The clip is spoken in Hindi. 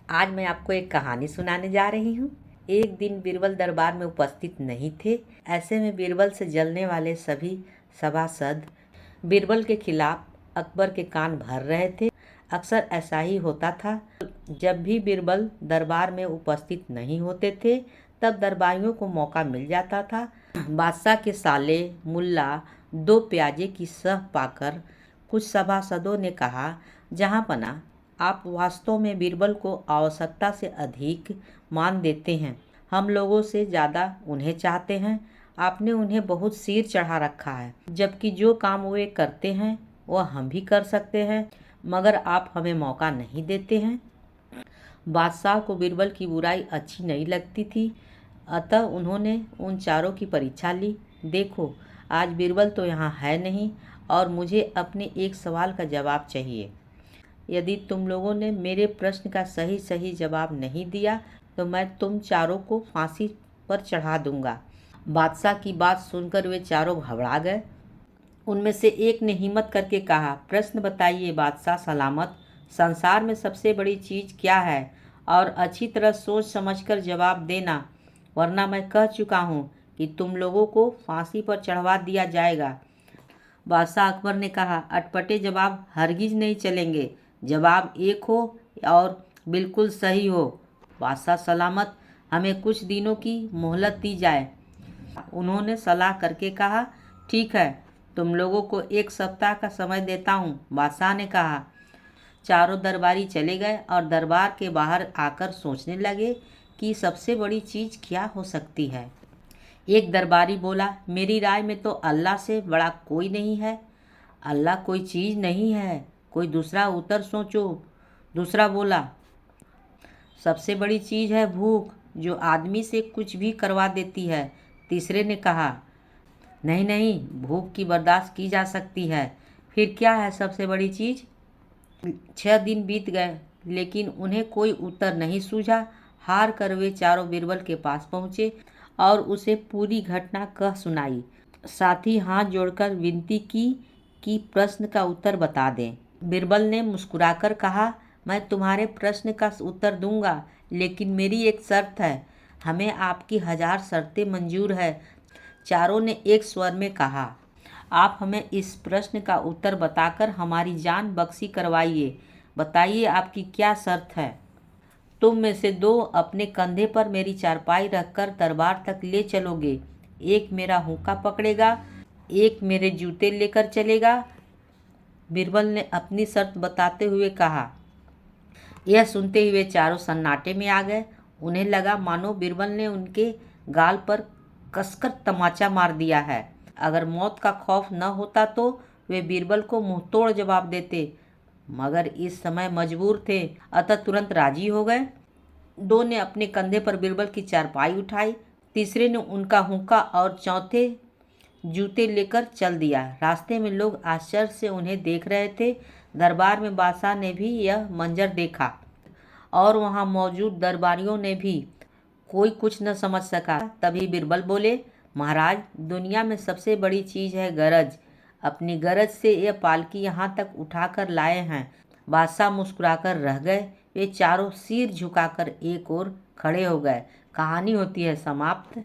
आज मैं आपको एक कहानी सुनाने जा रही हूँ। एक दिन बीरबल दरबार में उपस्थित नहीं थे। ऐसे में बीरबल से जलने वाले सभी सभासद बीरबल के खिलाफ अकबर के कान भर रहे थे। अक्सर ऐसा ही होता था। जब भी बीरबल दरबार में उपस्थित नहीं होते थे तब दरबारियों को मौका मिल जाता था। बादशाह के साले मुल्ला दो प्याजे की सह पाकर कुछ सभासदों ने कहा, जहाँ पना आप वास्तव में बीरबल को आवश्यकता से अधिक मान देते हैं, हम लोगों से ज़्यादा उन्हें चाहते हैं। आपने उन्हें बहुत सिर चढ़ा रखा है, जबकि जो काम वे करते हैं वह हम भी कर सकते हैं, मगर आप हमें मौका नहीं देते हैं। बादशाह को बीरबल की बुराई अच्छी नहीं लगती थी, अतः उन्होंने उन चारों की परीक्षा ली। देखो, आज बीरबल तो यहाँ है नहीं और मुझे अपने एक सवाल का जवाब चाहिए। यदि तुम लोगों ने मेरे प्रश्न का सही सही जवाब नहीं दिया तो मैं तुम चारों को फांसी पर चढ़ा दूंगा। बादशाह की बात सुनकर वे चारों घबरा गए। उनमें से एक ने हिम्मत करके कहा, प्रश्न बताइए बादशाह सलामत, संसार में सबसे बड़ी चीज़ क्या है? और अच्छी तरह सोच समझकर जवाब देना, वरना मैं कह चुका हूँ कि तुम लोगों को फांसी पर चढ़वा दिया जाएगा। बादशाह अकबर ने कहा, अटपटे जवाब हरगिज नहीं चलेंगे। जवाब एक हो और बिल्कुल सही हो। बादशाह सलामत, हमें कुछ दिनों की मोहलत दी जाए। उन्होंने सलाह करके कहा, ठीक है, तुम लोगों को एक सप्ताह का समय देता हूँ। बादशाह ने कहा। चारों दरबारी चले गए और दरबार के बाहर आकर सोचने लगे कि सबसे बड़ी चीज़ क्या हो सकती है। एक दरबारी बोला, मेरी राय में तो अल्लाह से बड़ा कोई नहीं है। अल्लाह कोई चीज़ नहीं है, कोई दूसरा उत्तर सोचो। दूसरा बोला, सबसे बड़ी चीज़ है भूख, जो आदमी से कुछ भी करवा देती है। तीसरे ने कहा, नहीं नहीं, भूख की बर्दाश्त की जा सकती है। फिर क्या है सबसे बड़ी चीज़? 6 दिन बीत गए लेकिन उन्हें कोई उत्तर नहीं सूझा। हार कर वे चारों बीरबल के पास पहुँचे और उसे पूरी घटना कह सुनाई। साथ ही हाथ जोड़कर विनती की कि प्रश्न का उत्तर बता दें। बीरबल ने मुस्कुराकर कहा, मैं तुम्हारे प्रश्न का उत्तर दूंगा, लेकिन मेरी एक शर्त है। हमें आपकी 1000 शर्तें मंजूर है। चारों ने एक स्वर में कहा, आप हमें इस प्रश्न का उत्तर बताकर हमारी जान बख्शी करवाइए। बताइए आपकी क्या शर्त है? तुम में से 2 अपने कंधे पर मेरी चारपाई रखकर दरबार तक ले चलोगे। एक मेरा हुक्का पकड़ेगा, एक मेरे जूते लेकर चलेगा। बीरबल ने अपनी शर्त बताते हुए कहा। यह सुनते ही वे चारों सन्नाटे में आ गए। उन्हें लगा मानो बीरबल ने उनके गाल पर कसकर तमाचा मार दिया है। अगर मौत का खौफ न होता तो वे बीरबल को मुंहतोड़ जवाब देते, मगर इस समय मजबूर थे, अतः तुरंत राजी हो गए। 2 ने अपने कंधे पर बीरबल की चारपाई उठाई, तीसरे ने उनका हुक्का और चौथे जूते लेकर चल दिया। रास्ते में लोग आश्चर्य से उन्हें देख रहे थे। दरबार में बादशाह ने भी यह मंजर देखा और वहां मौजूद दरबारियों ने भी। कोई कुछ न समझ सका। तभी बीरबल बोले, महाराज, दुनिया में सबसे बड़ी चीज़ है गरज। अपनी गरज से यह पालकी यहाँ तक उठाकर लाए हैं। बादशाह मुस्कुराकर रह गए। वे चारों सिर झुकाकर एक ओर खड़े हो गए। कहानी होती है समाप्त।